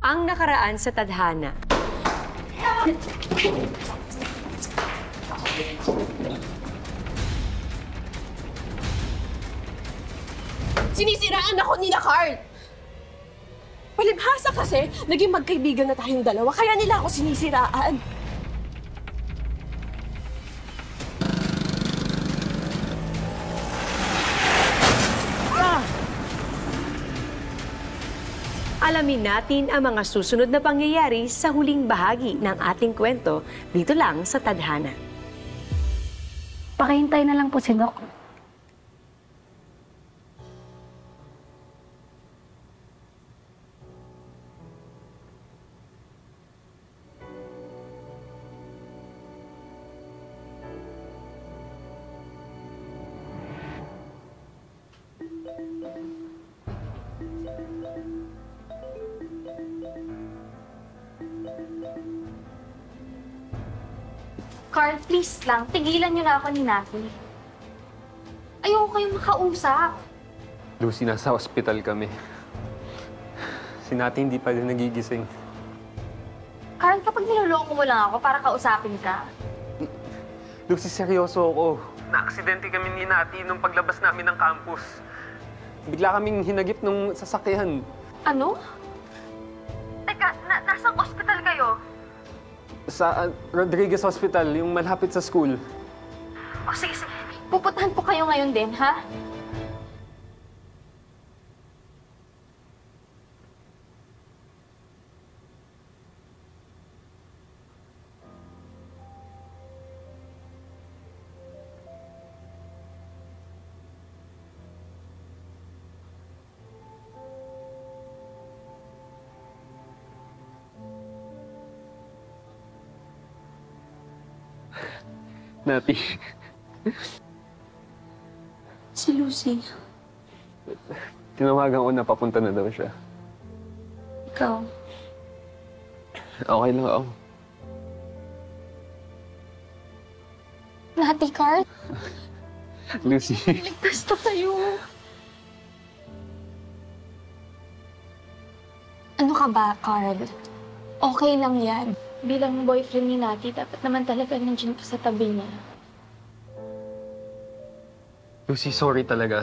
Ang nakaraan sa tadhana. Sinisiraan ako ni Carl! Palibhasa kasi, naging magkaibigan na tayong dalawa, kaya nila ako sinisiraan. Alamin natin ang mga susunod na pangyayari sa huling bahagi ng ating kwento dito lang sa Tadhana. Pakihintay na lang po si Doc. Carl, please lang, tigilan niyo na ako ni Naki. Ayoko kayong makausap. Lucy, nasa ospital kami. Si Nati hindi pa rin nagigising. Carl, kapag niloloko mo lang ako para kausapin ka. Lucy, seryoso ako. Na-aksidente kami ni Nati nung paglabas namin ng campus. Bigla kaming hinagip nung sasakyan. Ano? Teka, nasang ospital kayo? Sa Rodriguez Hospital, yung malapit sa school. O sige, sige. Pupuntahan po kayo ngayon din, ha? Nati. Si Lucy. Tinawagan ko na papunta na daw siya. Ikaw. Okay lang ako. Nati, Carl? Lucy. Ligtas na kayo. Ano ka ba, Carl? Okay lang yan. Bilang boyfriend ni Nati, dapat naman talaga nandiyan ka sa tabi niya. Lucy, sorry talaga.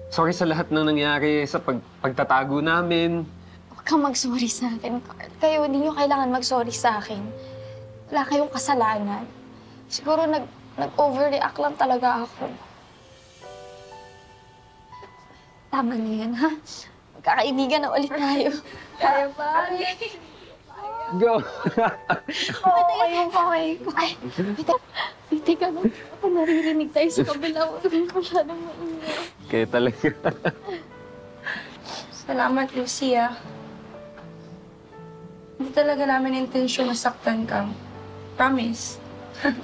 Sorry sa lahat ng nangyari, sa pagtatago namin. Huwag kang mag-sorry sa akin, Carl. Kayo, hindi niyo kailangan mag-sorry sa akin. Wala kayong kasalanan. Siguro nag-overreact lang talaga ako. Tama na yan, ha? Magkakaibigan na ulit tayo. Kaya ba? Go! Oo, kayong kamay ko. Ay, teka na. Ako naririnig tayo sa kabila. Huwag ko siya nang maingay. Kaya talaga. Salamat, Lucia. Hindi talaga namin intensyon na saktan ka. Promise. Hindi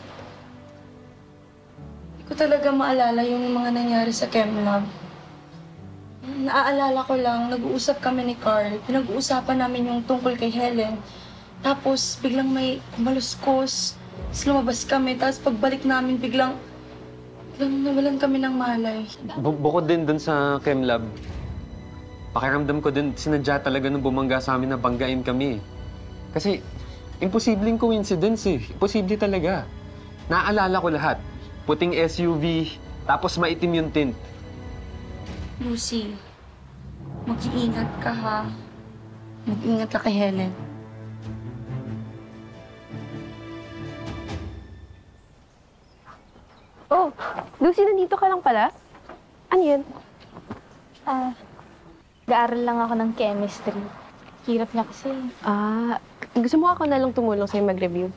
ko talaga maalala yung mga nangyari sa ChemLab. Naaalala ko lang, nag-uusap kami ni Carl. Pinag-uusapan namin yung tungkol kay Helen. Tapos, biglang may kumaluskos. Tapos lumabas kami. Tapos pagbalik namin, biglang nawalan kami ng malay. Bukod din dun sa ChemLab, pakiramdam ko din, sinadya talaga nung bumangga sa amin na banggain kami. Kasi, imposibleng coincidence eh. Imposible talaga. Naaalala ko lahat. Puting SUV, tapos maitim yung tint. Lucy, mag-iingat ka ha. Mag-iingat ka kay Helen. Oh, Lucy, nandito ka lang pala? Ano yun? Gaaral lang ako ng chemistry. Hirap niya kasi. Gusto mo ako na lang tumulong sa'yo mag-review?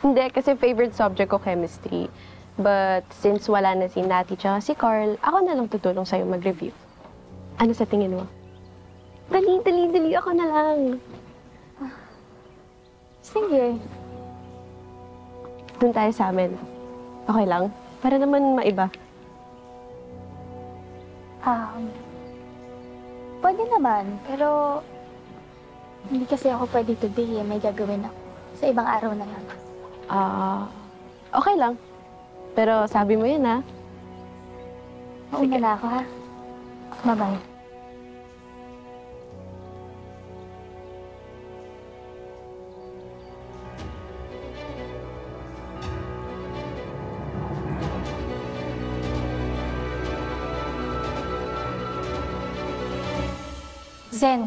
Hindi, kasi favorite subject ko chemistry. But since wala na si Nati tsaka si Carl, ako na lang tutulong sa'yo mag-review. Ano sa tingin mo? Dali, ako na lang. Sige. Doon tayo sa amin. Okay lang? Para naman maiba. Pwede naman, pero hindi kasi ako pwede today eh. May gagawin ako. Sa ibang araw na lang. Okay lang. Pero sabi mo yun, ha? Mauna na ako, ha? Bye-bye. Zen,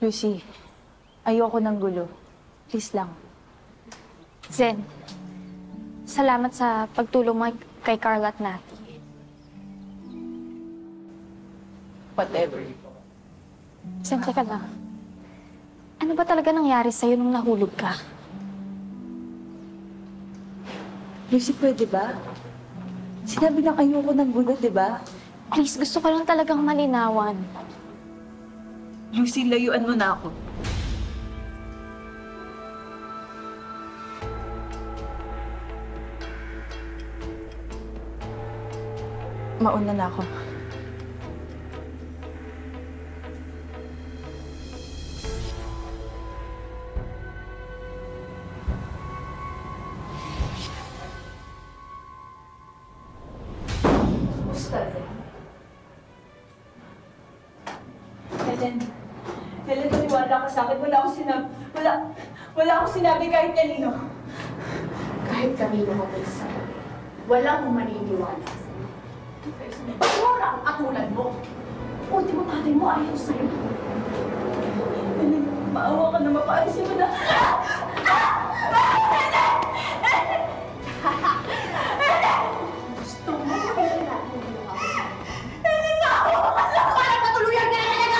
Lucy, ayoko ng gulo. Please lang. Zen. Salamat sa pagtulong mo kay Carl at Nati. Whatever. Zen, teka lang. Ano ba talaga nangyari sa'yo nung nahulog ka? Lucy, pwede ba? Sinabi lang ayoko ng gulo, di ba? Please, gusto ko lang talagang malinawan. Lucy, layuan mo na ako. Mauna na ako. Helen, maniwala ka sa akin. Wala akong sinabi kahit kanino. Kahit kanino mo isa, walang maniniwala sa'yo. Pagwara ang katulad mo. Ultimo tatay mo ayaw sa'yo. Helen, maawa ka na, mapaalisin mo na. Gusto mo makikilala mo ginawa ko sa'yo. Parang matuluyan ka na talaga!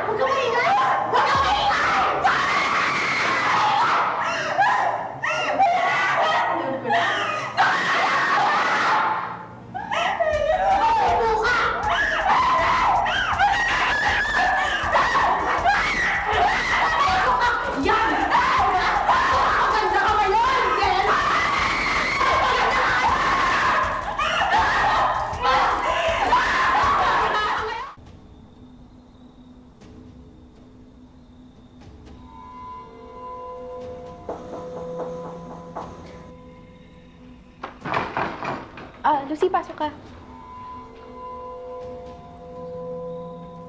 Huwag kang maingay! Huwag kang maingay! Lucy, pasok ka.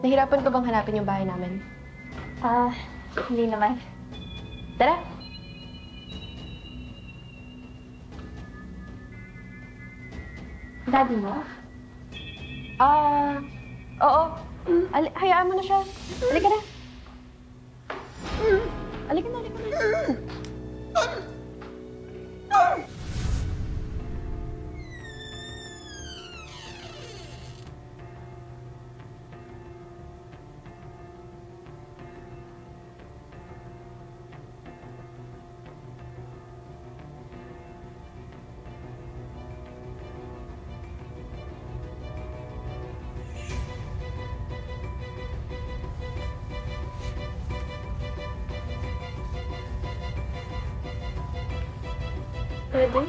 Nahirapan ka bang hanapin yung bahay namin? Hindi naman. Tara. Daddy mo? Oo. Hayaan mo na siya. Halika na. Halika na. Pwede?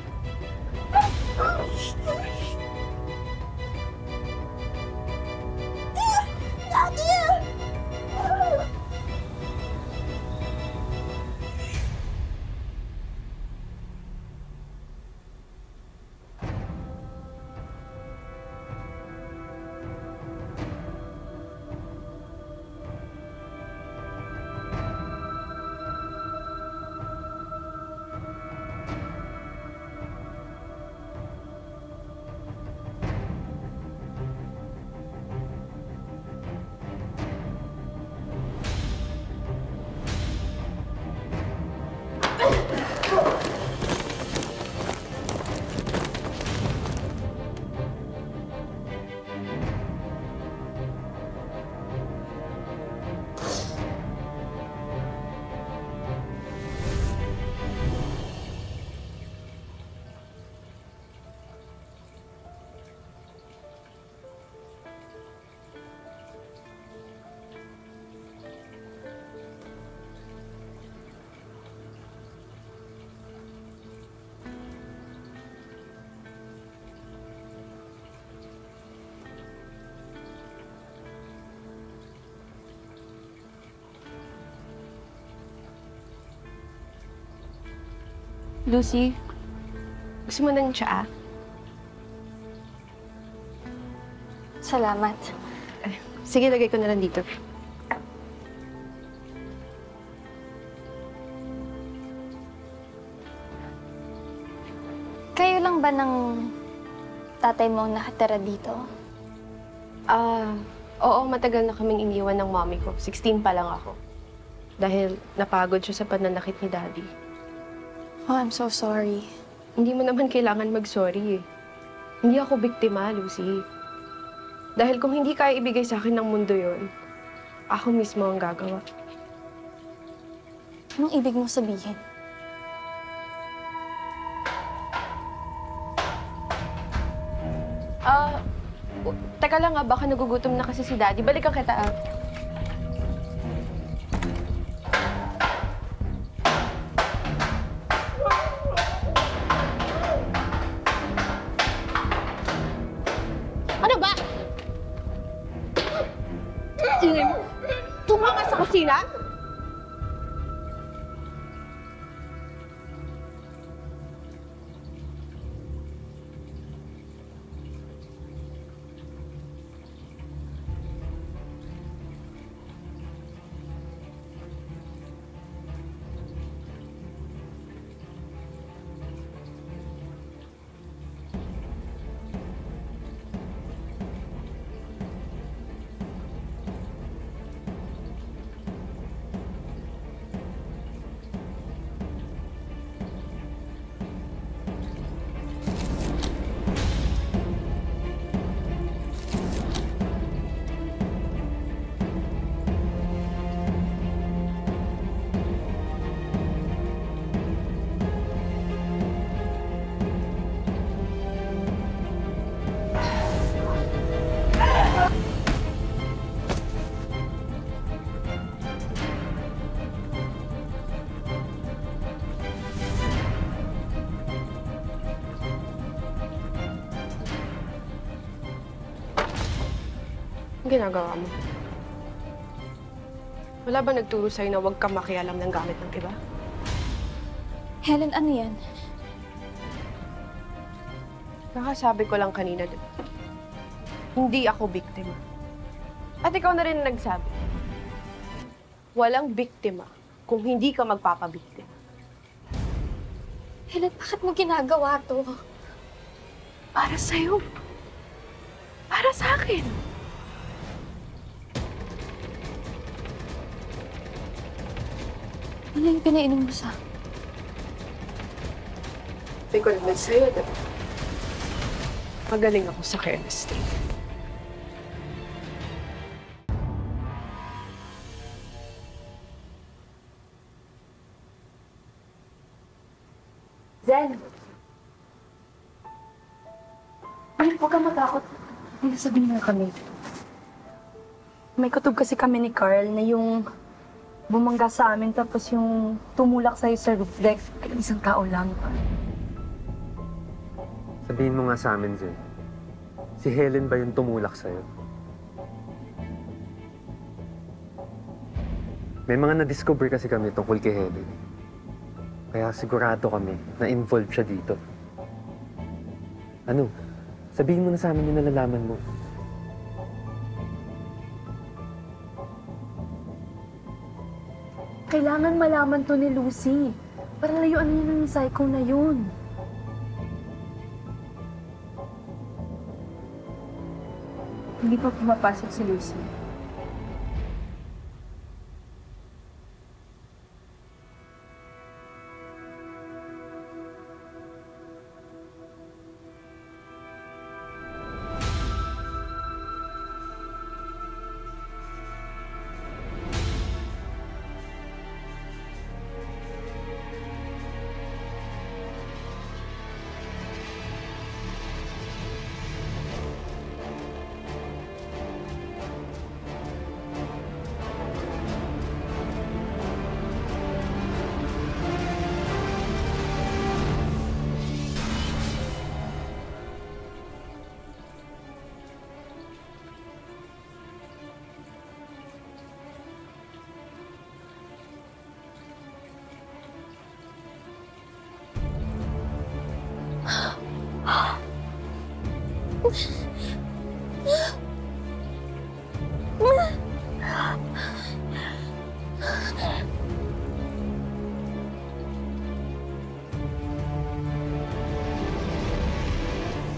Lucy, gusto mo ng tsaa? Salamat. Sige, lagay ko na lang dito. Kayo lang ba ng tatay mo nakatira dito? Oo, matagal na kaming iniwan ng mommy ko. 16 pa lang ako. Dahil napagod siya sa pananakit ni Daddy. Oh, I'm so sorry. Hindi mo naman kailangan mag-sorry eh. Hindi ako biktima, Lucy. Dahil kung hindi kaya ibigay sa akin ng mundo yon, ako mismo ang gagawa. Anong ibig mo sabihin? Teka lang baka nagugutom na kasi si Daddy. Balikan kita Ano ba? Ingay mo? Tumama sa kusina? Anong ginagawa mo? Wala ba nagturo sa'yo na huwag kang makialam ng gamit ng iba? Helen, ano yan? Kakasabi ko lang kanina, diba? Hindi ako biktima. At ikaw na rin nagsabi. Walang biktima kung hindi ka magpapabiktima. Helen, bakit mo ginagawa to? Para sa'yo. Para sa akin. Ano yung pinainom mo sa... Sabi ko naman sa'yo, diba? Magaling ako sa chemistry. Zen! Ay, huwag kang matakot. May sabihin na kami. May kutob kasi kami ni Carl na yung bumangga sa amin tapos yung tumulak sa'yo sa roof deck. Isang tao lang. Sabihin mo nga sa amin, Zen. Si Helen ba yung tumulak sa'yo? May mga na-discover kasi kami tungkol kay Helen. Kaya sigurado kami na involved siya dito. Ano? Sabihin mo na sa amin yung nalalaman mo. Kailangan malaman to ni Lucy. Para layuan niya ng psycho na yun. Hindi pa pumapasok si Lucy.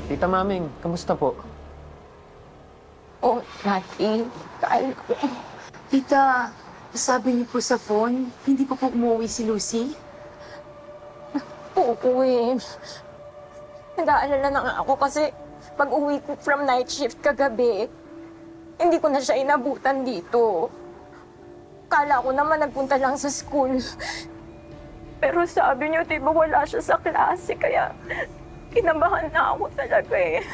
Tita Maming, kamusta po? Oh, Nati. Kain ko. Tita, sabi niyo po sa phone, hindi pa po umuwi si Lucy? Oo eh. Nag-aalala na nga ako kasi pag uwi ko from night shift kagabi, hindi ko na siya inabutan dito. Kala ko naman nagpunta lang sa school. Pero sabi niyo, di ba wala siya sa klase, kaya kinabahan na ako talaga eh.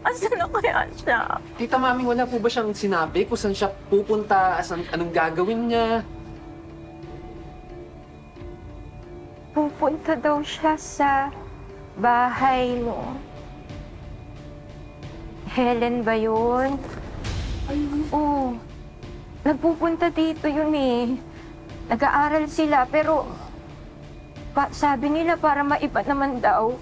Asan na kaya siya? Tita Maming, wala po ba siyang sinabi kung saan siya pupunta, anong gagawin niya? Pupunta daw siya sa bahay mo. Helen ba yun? Ay, oo. Nagpupunta dito yun eh. Nag-aaral sila pero sabi nila para maiba naman daw.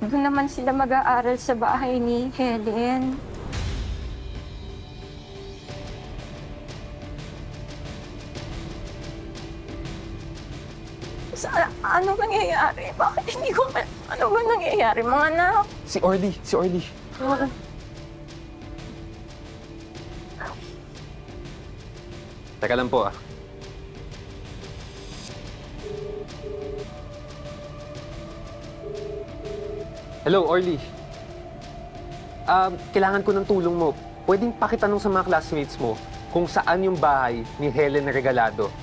Doon naman sila mag-aaral sa bahay ni Helen. Ano nangyayari? Bakit hindi ko... Ano ba nangyayari, mga anak? Si Orly. Teka lang po, ah. Hello, Orly. Kailangan ko ng tulong mo. Pwedeng pakitanong sa mga classmates mo kung saan yung bahay ni Helen Regalado.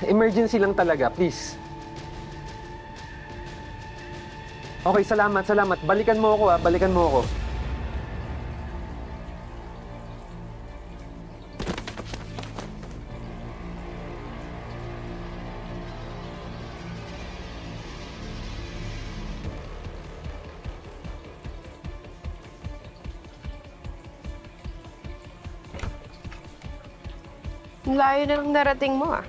Emergency lang talaga, please. Okay, salamat. Balikan mo ako, balikan mo ako. Ang layo na ng narating mo, ah.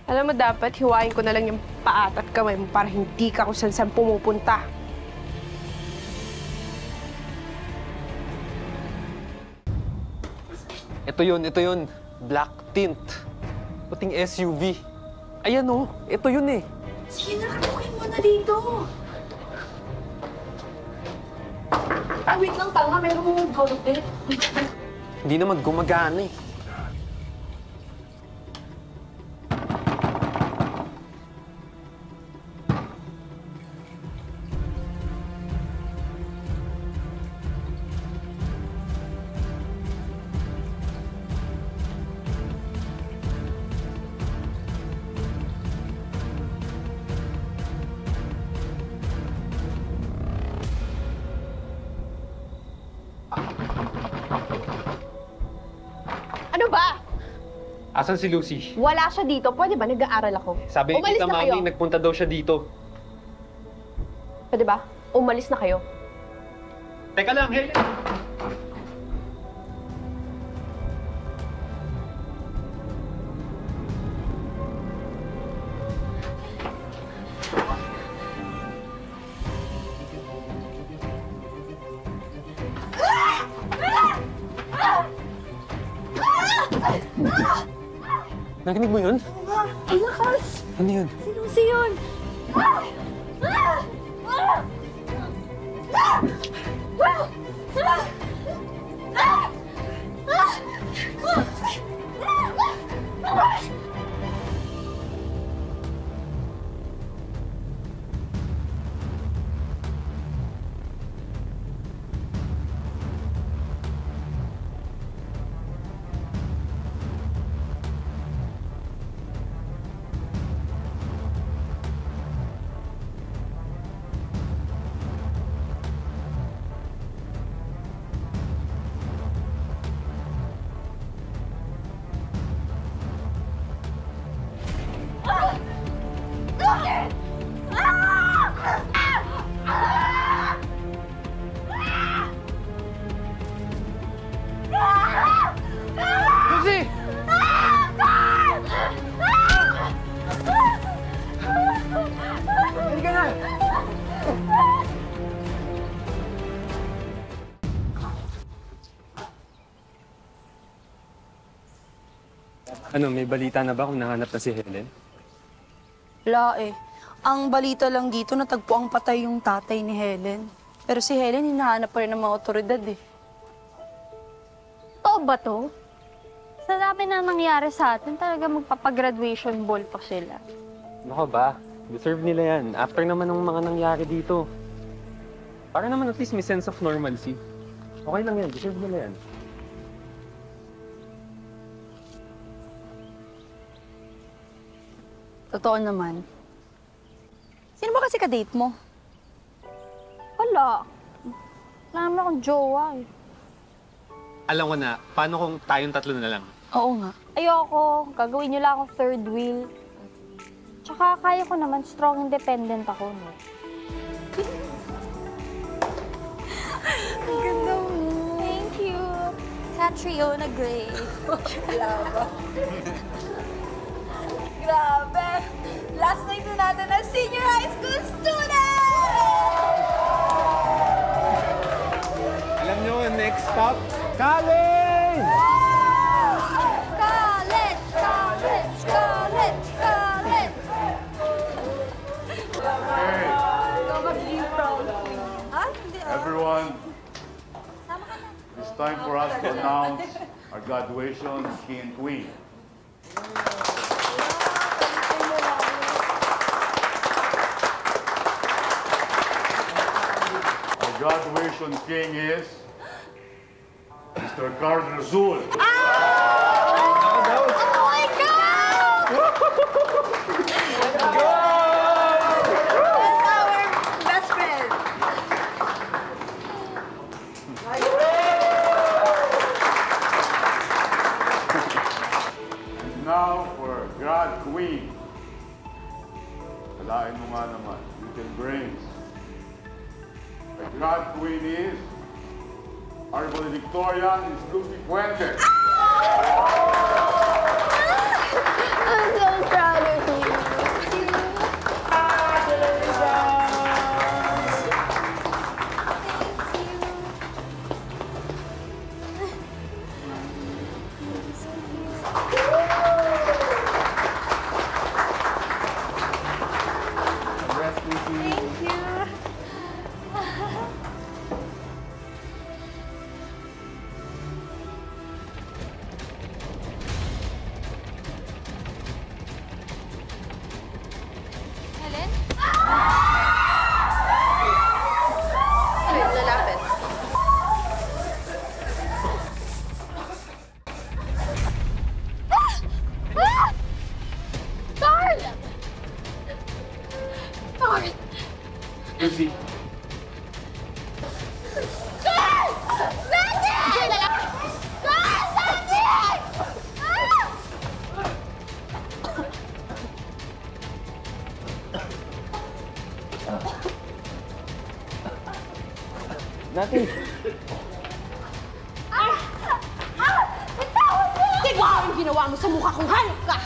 Alam mo, dapat hiwain ko na lang yung paa at kamay mo para hindi ka kung saan pumupunta. Ito yun. Black tint. Puting SUV. Ayan oh, ito yun eh. Sige na, katukin mo na dito. Ay, wait lang, tanga. Meron mong golden. Hindi naman gumagana eh. Ano ba? Asan si Lucy? Wala siya dito. Pwede ba? Nag-aaral ako. Sabi ni Umalis Tita na kayo. Mami, nagpunta daw siya dito. Pwede ba? Umalis na kayo. Teka lang, Helen! Nakinig mo yun? Ang lakas! Ano yun? Si Lucy yun! Lucy! Halika na! Ano, may balita na ba kung nahanap na si Helen? Wala eh. Ang balita lang dito, natagpo ang patay yung tatay ni Helen. Pero si Helen, hinahanap pa rin ng mga otoridad eh. Totoo ba to? Sa dami na nangyari sa atin, talaga magpapagraduation ball pa sila. Nako ba? Deserve nila yan. After naman ng mga nangyari dito. Para naman at least may sense of normalcy. Okay lang yan. Deserve nila yan. Totoo naman. Sino ba kasi ka-date mo? Wala. Wala naman akong jowa eh. Alam ko na, paano kung tayong tatlo na lang? Oo nga. Ayoko. Gagawin niyo lang akong third wheel. Tsaka kaya ko naman, strong independent ako, no? Ang ganda mo. Thank you. Catriona Gray. Grabe! Last night na natin as senior high school student! Alam nyo, next stop, college! College! College! College! College! Everyone, it's time for us to announce our graduation king and queen. Our graduation king is Mr. Carl Razul. Now for grad queen. Alain mo nga naman, little brains. The grad queen is our valedictorian is Lucy Fuentes. I'm so proud of you. Thank you. Helen? Lalapit. Carl! Carl! Lucy, Carl! Sandy! Carl! Sandy! natin. Tignan mo yung ginawa mo sa mukha kong hayop ka!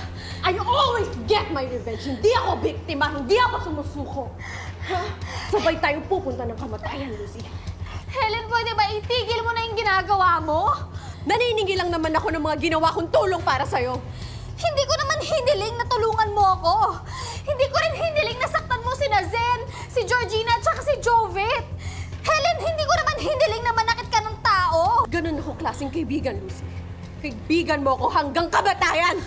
I always get my revenge. Hindi ako biktima, hindi ako sumusuko. Sabay tayo pupunta ng kamatayan, Lucy. Helen, pwede ba itigil mo na yung ginagawa mo? Naniningil lang naman ako ng mga ginawa kong tulong para sa'yo. Hindi ko naman hiniling na tulungan mo ako. Hindi ko rin hiniling na saktan mo si Zen, si Georgina, at saka si Jovet. Helen, hindi ko naman hiniling na manakit ka ng tao. Ganun ako klaseng kaibigan, Lucy. Kaibigan mo ako hanggang kamatayan!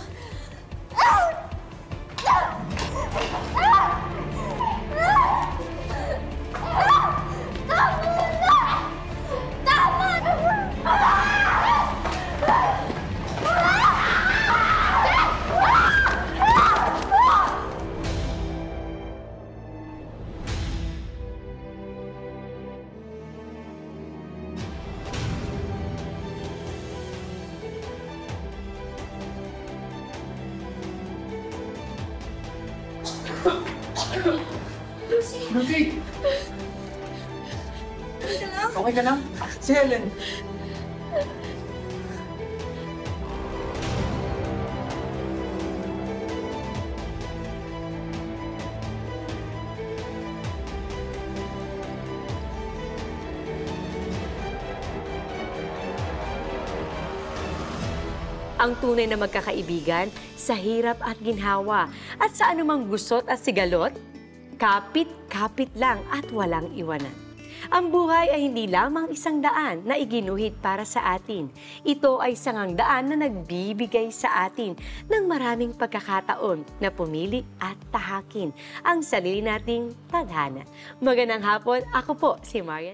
Tama na! Lucy! Okay ka lang? Si Helen. Ang tunay na magkakaibigan sa hirap at ginhawa at sa anumang gusot at sigalot, kapit-kapit lang at walang iwanan. Ang buhay ay hindi lamang isang daan na iginuhit para sa atin. Ito ay sangang daan na nagbibigay sa atin ng maraming pagkakataon na pumili at tahakin ang sarili nating tadhana. Magandang hapon, ako po si Marian.